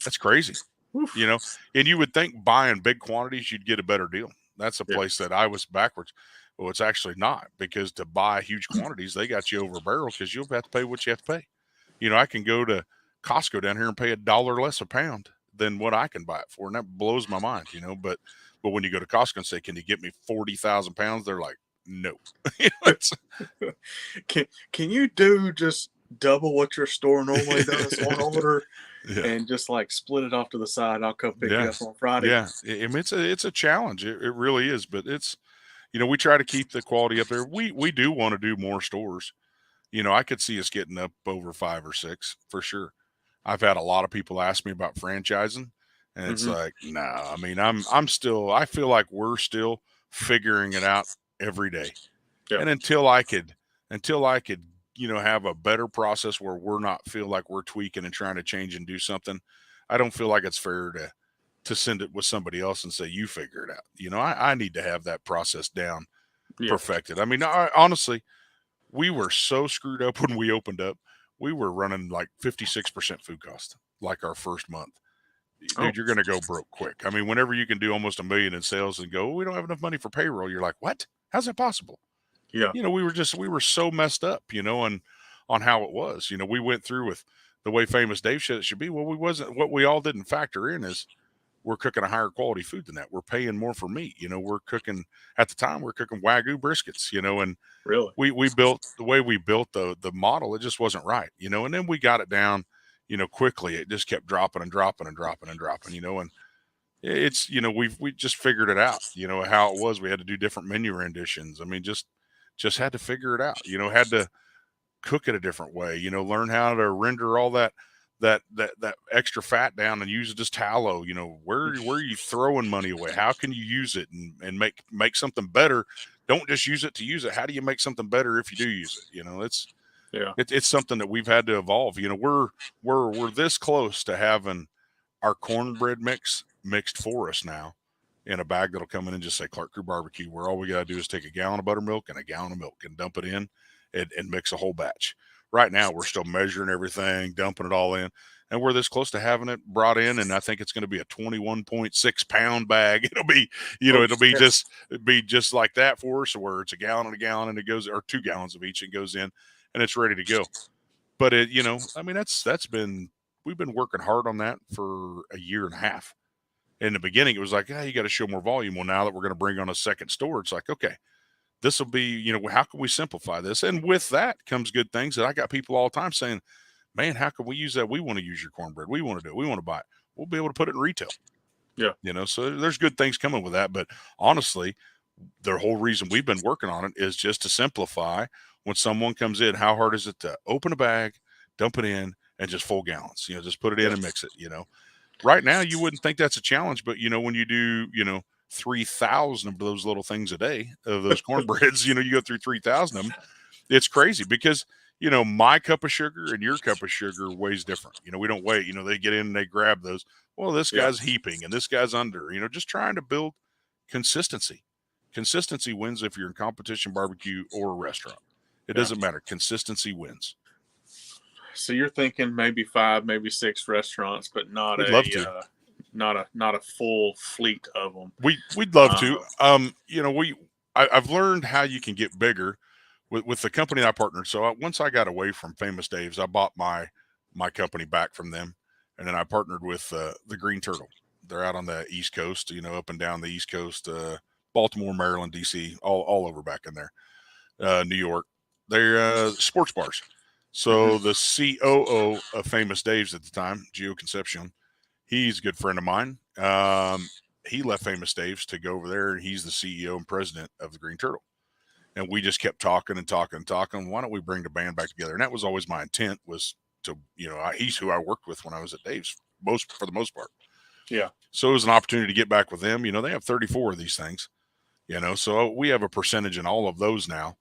that's crazy. Oof. And you would think buying big quantities you'd get a better deal. That's a Yeah. place that I was backwards. Well, it's actually not, because to buy huge quantities, they got you over a barrel because you'll have to pay what you have to pay. I can go to Costco down here and pay $1 less a pound than what I can buy it for, and that blows my mind. But when you go to Costco and say, "Can you get me 40,000 pounds?" They're like, "No." Can you do just double what your store normally does on order? Yeah. And just like split it off to the side. I'll come pick you Yeah. up on Friday. Yeah, I mean, it's a challenge. It really is, but it's we try to keep the quality up there. We do want to do more stores. I could see us getting up over 5 or 6 for sure. I've had a lot of people ask me about franchising, and it's Mm-hmm. like, no. I mean, I feel like we're still figuring it out every day. Yeah. And until I could, have a better process where we're not feel like we're tweaking and trying to change and do something, I don't feel like it's fair to send it with somebody else and say, you figure it out. I need to have that process down, Yeah. perfected. I mean, honestly, we were so screwed up when we opened up. We were running like 56% food cost, like our first month. Oh. Dude, you're going to go broke quick. I mean, whenever you can do almost $1 million in sales and go, we don't have enough money for payroll, you're like, what? How's that possible? Yeah. We were so messed up, and on how it was. We went through with the way Famous Dave said it should be. Well, what we all didn't factor in is we're cooking a higher quality food than that. We're paying more for meat. We're cooking at the time we're cooking Wagyu briskets, and Really. we built the way we built the model, it just wasn't right, and then we got it down, quickly. It just kept dropping and dropping and dropping and dropping, and it's, we just figured it out, how it was. We had to do different menu renditions. I mean, just had to figure it out, had to cook it a different way, learn how to render all that extra fat down and use it as tallow. Where are you throwing money away? How can you use it and make something better? Don't just use it to use it. How do you make something better if you do use it? It's something that we've had to evolve. We're this close to having our cornbread mixed for us now in a bag that'll come in and just say Clark Crew Barbecue, where all we got to do is take a gallon of buttermilk and a gallon of milk and dump it in and mix a whole batch. Right now, we're still measuring everything, dumping it all in, and we're this close to having it brought in. And I think it's going to be a 21.6 pound bag. It'll be, it'll be just like that for us, where it's a gallon and a gallon, and it goes, or 2 gallons of each, and goes in, and it's ready to go. But I mean, we've been working hard on that for a year and a half. In the beginning, it was like, you got to show more volume. Well, now that we're going to bring on a second store, it's like, okay, this will be, how can we simplify this? And with that comes good things that I got people all the time saying, man, how can we use that? We want to use your cornbread. We want to do it. We want to buy it. We'll be able to put it in retail. Yeah. So there's good things coming with that. But honestly, the whole reason we've been working on it is just to simplify. When someone comes in, how hard is it to open a bag, dump it in, and just full gallons, just put it in and mix it, Right now, you wouldn't think that's a challenge, but when you do, 3,000 of those little things a day of those cornbreads, you go through 3,000 of them. It's crazy because, my cup of sugar and your cup of sugar weighs different. We don't weigh, they get in and they grab those. Well, this guy's heaping and this guy's under, just trying to build consistency. Consistency wins if you're in competition barbecue or a restaurant. It doesn't matter. Consistency wins. So you're thinking maybe 5, maybe 6 restaurants, but not We'd love to. Not a full fleet of them. We'd love to. I've learned how you can get bigger with the company I partnered. So once I got away from Famous Dave's, I bought my company back from them, and then I partnered with the Green Turtle. They're out on the East Coast, up and down the East Coast, Baltimore, Maryland, D.C., all over back in there, New York. They're sports bars. So the COO of Famous Dave's at the time, Gio Concepcion, he's a good friend of mine. He left Famous Dave's to go over there, and he's the CEO and president of the Green Turtle. And we just kept talking and talking and talking. Why don't we bring the band back together? And that was always my intent, was to, he's who I worked with when I was at Dave's, for the most part. Yeah. So it was an opportunity to get back with them. They have 34 of these things, so we have a percentage in all of those now.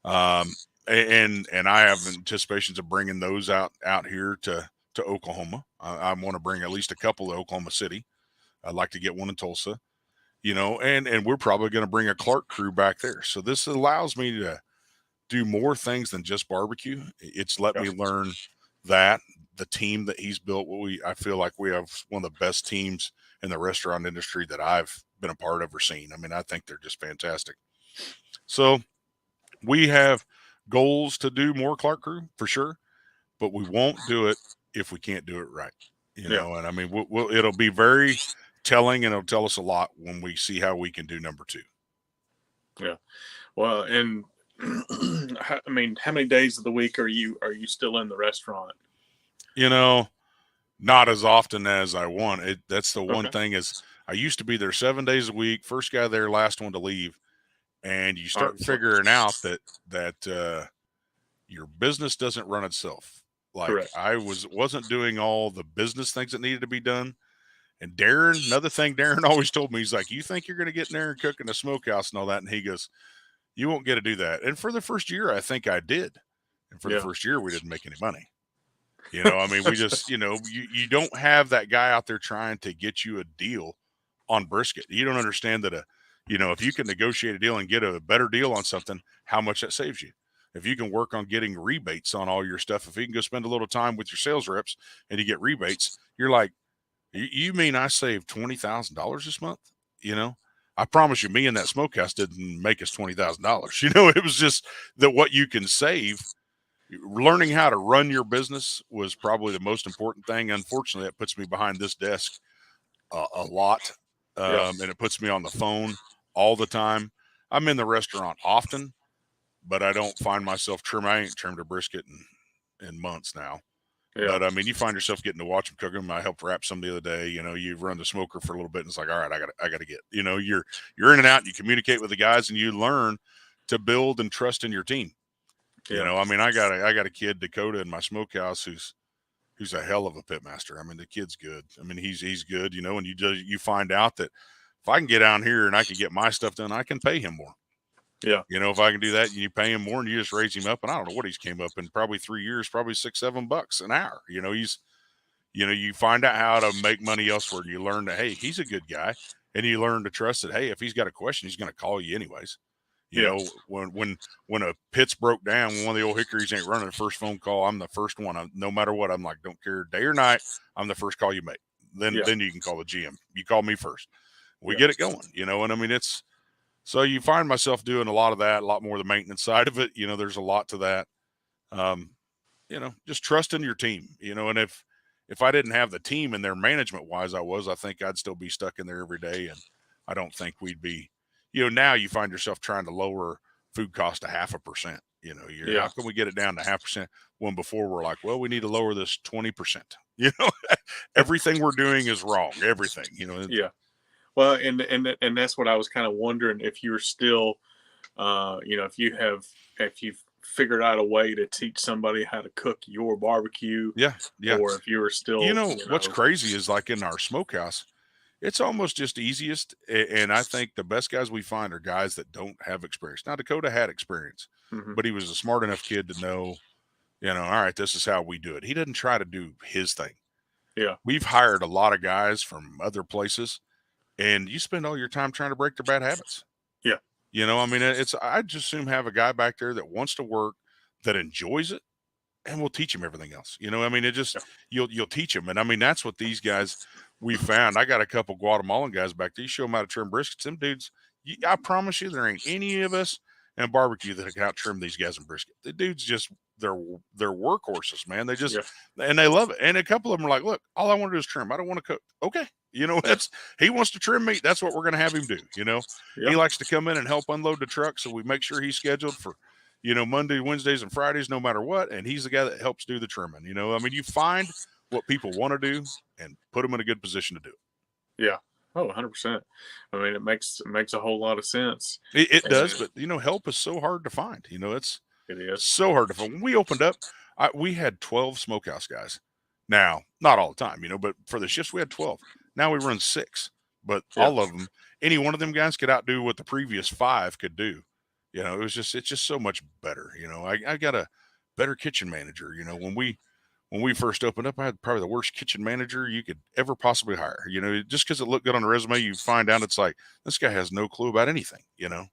And I have anticipations of bringing those out here to Oklahoma. I want to bring at least a couple to Oklahoma City. I'd like to get one in Tulsa, and we're probably going to bring a Clark crew back there. So this allows me to do more things than just barbecue. It's let me learn that the team that he's built, I feel like we have one of the best teams in the restaurant industry that I've been a part of or seen. I mean, I think they're just fantastic. So we have goals to do more Clark crew for sure, but we won't do it if we can't do it right. And I mean, it'll be very telling, and it'll tell us a lot when we see how we can do number 2. Yeah. Well, and I mean, how many days of the week are you still in the restaurant? Not as often as I want. That's the one thing, is I used to be there 7 days a week, first guy there, last one to leave. And you start figuring out that your business doesn't run itself. Like, correct. I wasn't doing all the business things that needed to be done. And another thing Darren always told me, he's like, you think you're going to get in there and cook in a smokehouse and all that? And he goes, you won't get to do that. And for the first year, I think I did. And for the first year, we didn't make any money. I mean, we just, you don't have that guy out there trying to get you a deal on brisket. You don't understand that if you can negotiate a deal and get a better deal on something, how much that saves you. If you can work on getting rebates on all your stuff, if you can go spend a little time with your sales reps and you get rebates, you're like, you mean I saved $20,000 this month? I promise you, me and that smokehouse didn't make us $20,000. It was just that what you can save. Learning how to run your business was probably the most important thing. Unfortunately, that puts me behind this desk a lot, and it puts me on the phone all the time. I'm in the restaurant often, but I don't find myself trimming. I ain't trimmed a brisket in months now. Yeah. But I mean, you find yourself getting to watch them cook them. I helped wrap some the other day. You run the smoker for a little bit, and it's like, all right, I got to get. You're in and out. And you communicate with the guys, and you learn to build and trust in your team. Yeah. I mean, I got a kid, Dakota, in my smokehouse who's a hell of a pitmaster. I mean, the kid's good. I mean, he's good. And you find out that if I can get down here and I can get my stuff done, I can pay him more. Yeah. If I can do that, you pay him more, and you just raise him up. And I don't know what he's came up in, probably 3 years, probably $6-7 an hour. You find out how to make money elsewhere, and you learn that, hey, he's a good guy, and you learn to trust that, hey, if he's got a question, he's going to call you anyways. When a pit's broke down, one of the old hickories ain't running the first phone call, I'm the first one. No matter what, I'm like, don't care day or night, I'm the first call you make. Then you can call the GM. You call me first. We get it going, and I mean, so you find myself doing a lot of that, a lot more of the maintenance side of it. There's a lot to that. Just trusting your team, and if I didn't have the team in there management wise, I think I'd still be stuck in there every day. And I don't think we'd be, now you find yourself trying to lower food cost to 0.5%. How can we get it down to 0.5%? When before we're like, well, we need to lower this 20%. Everything we're doing is wrong. Everything, Yeah. Well, and that's what I was kind of wondering, if you're still, if you've figured out a way to teach somebody how to cook your barbecue. Yeah. Or if you were still, what's crazy is, like, in our smokehouse, it's almost just easiest. And I think the best guys we find are guys that don't have experience. Now, Dakota had experience, but he was a smart enough kid to know, all right, this is how we do it. He didn't try to do his thing. Yeah. We've hired a lot of guys from other places, and you spend all your time trying to break their bad habits. Yeah. I mean, I just assume have a guy back there that wants to work, that enjoys it, and we'll teach him everything else. I mean, it just, you'll teach him. And I mean, that's what these guys we found. I got a couple Guatemalan guys back there. You show them how to trim briskets. Them dudes, I promise you, there ain't any of us in barbecue that can out trim these guys in brisket. The dudes they're workhorses, man. They just Yeah. and they love it. And a couple of them are like, look, all I want to do is trim. I don't want to cook. Okay, that's he wants to trim meat. That's what we're going to have him do. Yeah. He likes to come in and help unload the truck, so we make sure he's scheduled for Monday, Wednesdays, and Fridays, no matter what. And he's the guy that helps do the trimming. I mean, you find what people want to do and put them in a good position to do it. Yeah. Oh, 100%. I mean, it makes a whole lot of sense. It does, And but help is so hard to find. It's it is. so hard to find. When we opened up, we had 12 smokehouse guys. Now, not all the time, but for the shifts we had 12. Now we run 6, but Yeah. all of them, any one of them guys could outdo what the previous 5 could do. It's just so much better. I got a better kitchen manager. When we first opened up, I had probably the worst kitchen manager you could ever possibly hire. Just because it looked good on the resume, you find out it's like, this guy has no clue about anything. He Yeah.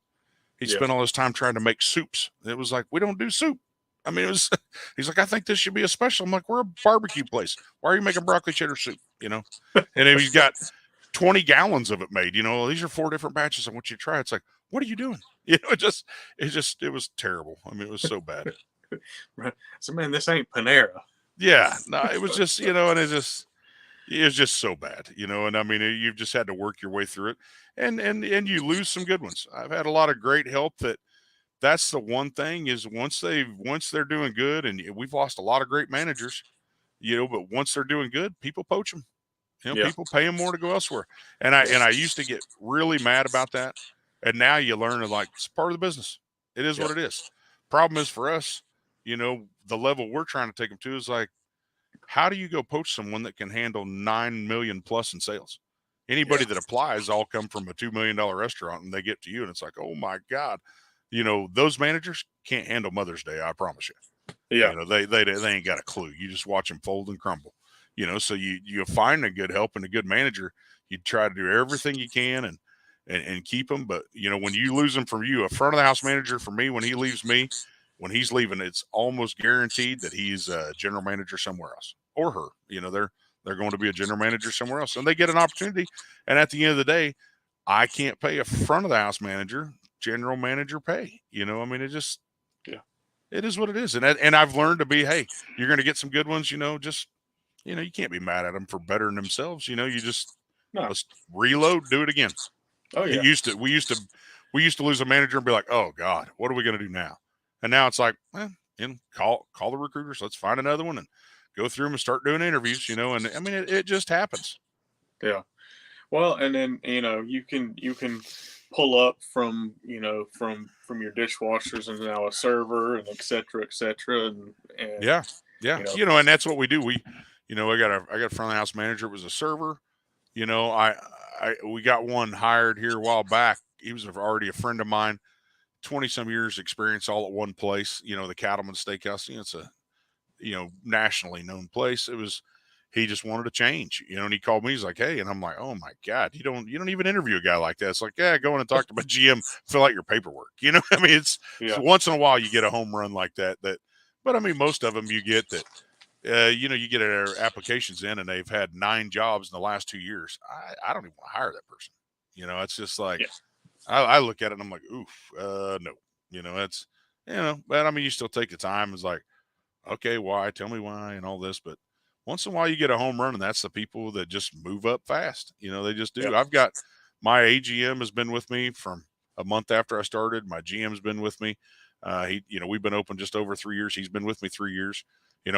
spent all his time trying to make soups. It was like, we don't do soup. I mean, he's like, I think this should be a special. I'm like, we're a barbecue place. Why are you making broccoli cheddar soup? And if he's got 20 gallons of it made, these are 4 different batches. I want you to try. It's like, what are you doing? It was terrible. I mean, it was so bad. Right. So, man, this ain't Panera. Yeah, no, it was just, and it was just so bad, and I mean, you've just had to work your way through it, and you lose some good ones. I've had a lot of great help. That's the one thing is once they're doing good, and we've lost a lot of great managers, but once they're doing good, people poach them. Yeah. People pay them more to go elsewhere. And I used to get really mad about that. And now you learn like it's part of the business. It is what it is. Problem is for us, the level we're trying to take them to is like, how do you go poach someone that can handle 9 million plus in sales? Anybody that applies all come from a $2 million restaurant and they get to you and it's like, oh my God, those managers can't handle Mother's Day. I promise you. Yeah. They ain't got a clue. You just watch them fold and crumble. So you find a good help and a good manager. You try to do everything you can and keep them. But when you lose them from you, a front of the house manager for me, when he leaves me, when he's leaving, it's almost guaranteed that he's a general manager somewhere else or her. They're going to be a general manager somewhere else, and they get an opportunity. And at the end of the day, I can't pay a front of the house manager general manager pay. I mean, it just it is what it is. And I've learned to be, hey, you're going to get some good ones. Just you can't be mad at them for bettering themselves. You just let's reload, do it again. Oh yeah. We used to lose a manager and be like, oh God, what are we going to do now? And now it's like, call the recruiters. Let's find another one and go through them and start doing interviews. And I mean, it just happens. Yeah. Well, and then you can pull up from from your dishwashers and now a server and et cetera, and yeah. And that's what we do. We I got a front of the house manager. It was a server. We got one hired here a while back. He was already a friend of mine, 20 some years experience all at one place. The Cattleman Steakhouse. It's a nationally known place. He just wanted to change, and he called me. He's like, hey, and I'm like, oh my God, you don't even interview a guy like that. It's like, yeah, go in and talk to my GM, fill out your paperwork. I mean, so once in a while you get a home run like that. But I mean, most of them you get that. You get their applications in and they've had 9 jobs in the last 2 years. I don't even want to hire that person. It's just like, I look at it and I'm like, oof, no, it's, but I mean, you still take the time. It's like, okay, why? Tell me why and all this. But once in a while you get a home run and that's the people that just move up fast. They just do. I've got my AGM has been with me from a month after I started. My GM's been with me. We've been open just over 3 years. He's been with me 3 years.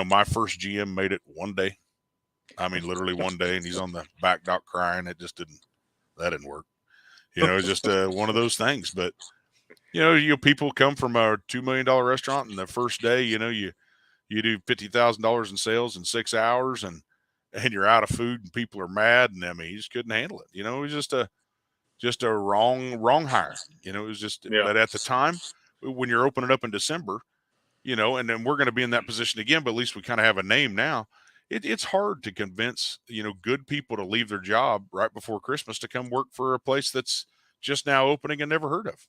My first GM made it one day. I mean, literally one day, and he's on the back dock crying. That didn't work. It's just one of those things. But, people come from a $2 million restaurant and the first day, you do $50,000 in sales in 6 hours and you're out of food and people are mad. And I mean, he just couldn't handle it. It was just a wrong hire. It was just, but at the time when you're opening up in December, and then we're going to be in that position again, but at least we kind of have a name now. It's hard to convince, good people to leave their job right before Christmas to come work for a place that's just now opening and never heard of.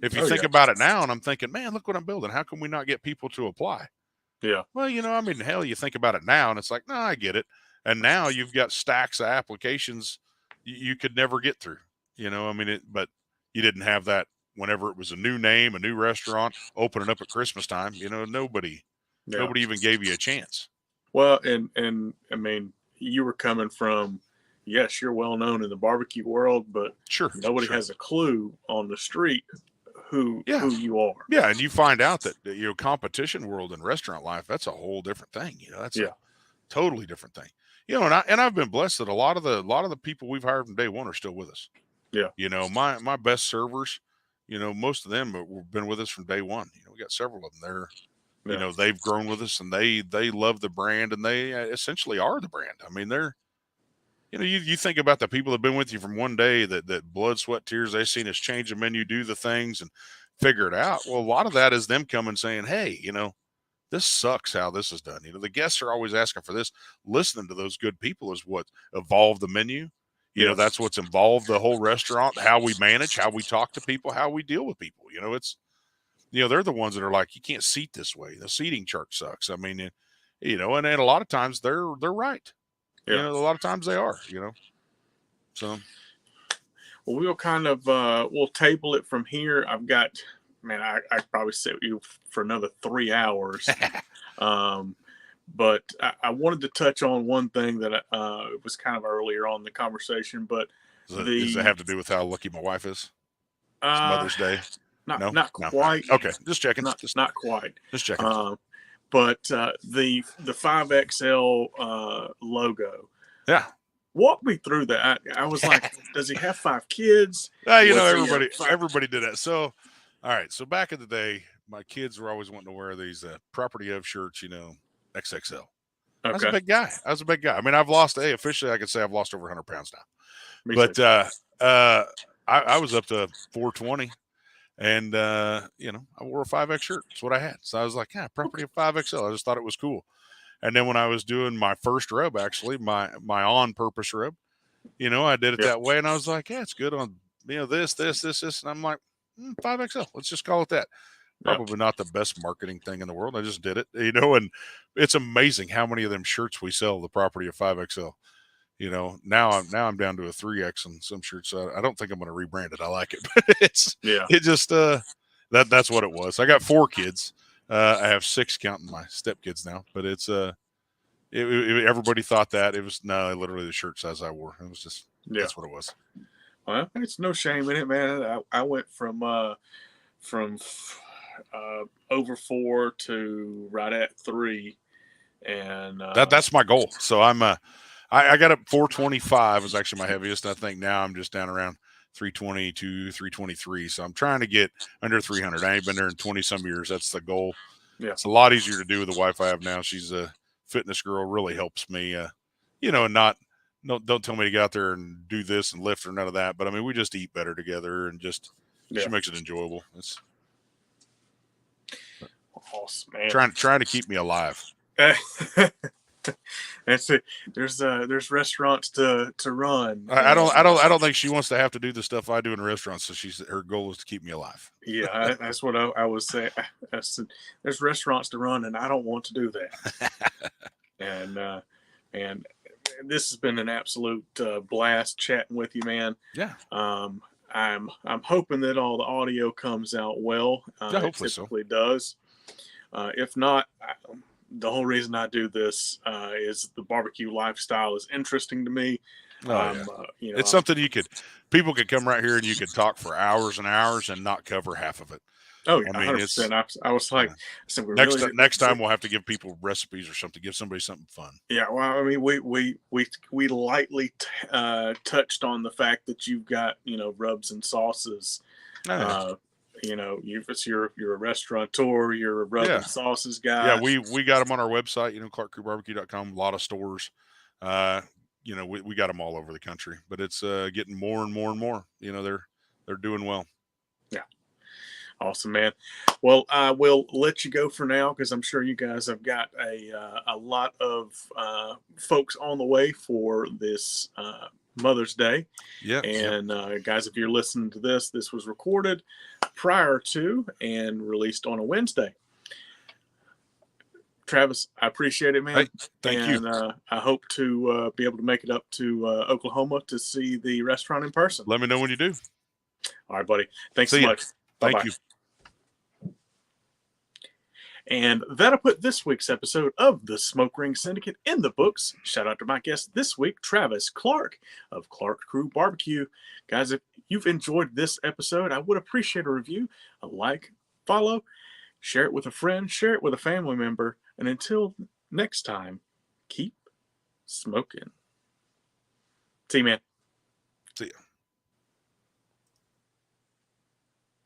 If you think about it now, and I'm thinking, man, look what I'm building. How can we not get people to apply? Yeah. Well, I mean, hell, you think about it now and it's like, no, I get it. And now you've got stacks of applications you could never get through, I mean, but you didn't have that whenever it was a new name, a new restaurant opening up at Christmas time. Nobody Yeah. Nobody even gave you a chance. Well, and I mean, you were coming from, yes, you're well known in the barbecue world, but Sure, nobody sure. has a clue on the street who you are. Yeah, and you find out that competition world and restaurant life, that's a whole different thing. That's a totally different thing. And I've been blessed that a lot of the people we've hired from day one are still with us. Yeah. My best servers, most of them have been with us from day one. We got several of them. They've grown with us, and they love the brand, and they essentially are the brand. I mean, they're, you think about the people that have been with you from one day, that blood, sweat, tears, they've seen us change the menu, do the things, and figure it out. Well, a lot of that is them coming saying, hey, this sucks how this is done. The guests are always asking for this. Listening to those good people is what evolved the menu. That's what's involved the whole restaurant, how we manage, how we talk to people, how we deal with people. They're the ones that are like, you can't seat this way. The seating chart sucks. I mean, and a lot of times they're right. A lot of times they are, so. Well, we'll kind of, we'll table it from here. I've got, man, I probably sit with you for another 3 hours. But I wanted to touch on one thing that it was kind of earlier on in the conversation, but does it have to do with how lucky my wife is? It's Mother's Day. Not quite. No. Okay, just checking. Not quite. Just checking. But the 5XL logo. Yeah. Walk me through that. I was like, does he have 5 kids? Everybody did that. So, all right. So back in the day, my kids were always wanting to wear these property of shirts, XXL. Okay. I was a big guy. I mean, officially, I could say I've lost over 100 pounds now. But I was up to 420, and I wore a 5X shirt. That's what I had. So I was like, property of 5XL. I just thought it was cool. And then when I was doing my first rub, actually, my on-purpose rub, I did it that way, and I was like, it's good on this, and I'm like, 5XL. Let's just call it that. Probably not the best marketing thing in the world. I just did it, and it's amazing how many of them shirts we sell the property of 5XL. Now I'm down to a 3X on some shirts. So I don't think I'm going to rebrand it. I like it, but it just that's what it was. I got 4 kids. I have 6 counting my stepkids now, but it's everybody thought that it was literally the shirt size I wore. It was just that's what it was. Well, it's no shame in it, man. I went from over 4 to right at 3, and that's my goal. So I got up 425 was actually my heaviest. I think now I'm just down around 322, 323. So I'm trying to get under 300. I ain't been there in 20 some years. That's the goal. Yeah. It's a lot easier to do with the wife I have now. She's a fitness girl, really helps me, and don't tell me to get out there and do this and lift or none of that. But I mean, we just eat better together, and just, she makes it enjoyable. It's awesome, man. Trying to keep me alive. That's it. There's restaurants to run. I don't think she wants to have to do the stuff I do in restaurants. So her goal is to keep me alive. Yeah, that's what I was saying. I said, there's restaurants to run, and I don't want to do that. and this has been an absolute blast chatting with you, man. Yeah. I'm hoping that all the audio comes out well. Hopefully it typically does. If not, the whole reason I do this is the barbecue lifestyle is interesting to me. It's something people could come right here and you could talk for hours and hours and not cover half of it. Oh, yeah, 100%. I was like, next time we'll have to give people recipes or something, give somebody something fun. Yeah, well, I mean, we lightly touched on the fact that you've got rubs and sauces. You're a restaurateur, you're a rub and sauces guy. Yeah, we got them on our website, clarkcrewbarbecue.com. A lot of stores. We got them all over the country, but it's getting more and more and more. They're doing well. Yeah. Awesome, man. Well, I will let you go for now because I'm sure you guys have got a lot of folks on the way for this Mother's Day. Yeah. And guys, if you're listening to this was recorded prior to and released on a Wednesday. Travis, I appreciate it, man. Hey, thank you. And I hope to be able to make it up to Oklahoma to see the restaurant in person. Let me know when you do. All right, buddy. Thanks so much. Thank you. And that'll put this week's episode of the Smoke Ring Syndicate in the books. Shout out to my guest this week, Travis Clark of Clark Crew BBQ. Guys, if you've enjoyed this episode, I would appreciate a review, a like, follow, share it with a friend, share it with a family member. And until next time, keep smoking. See you, man.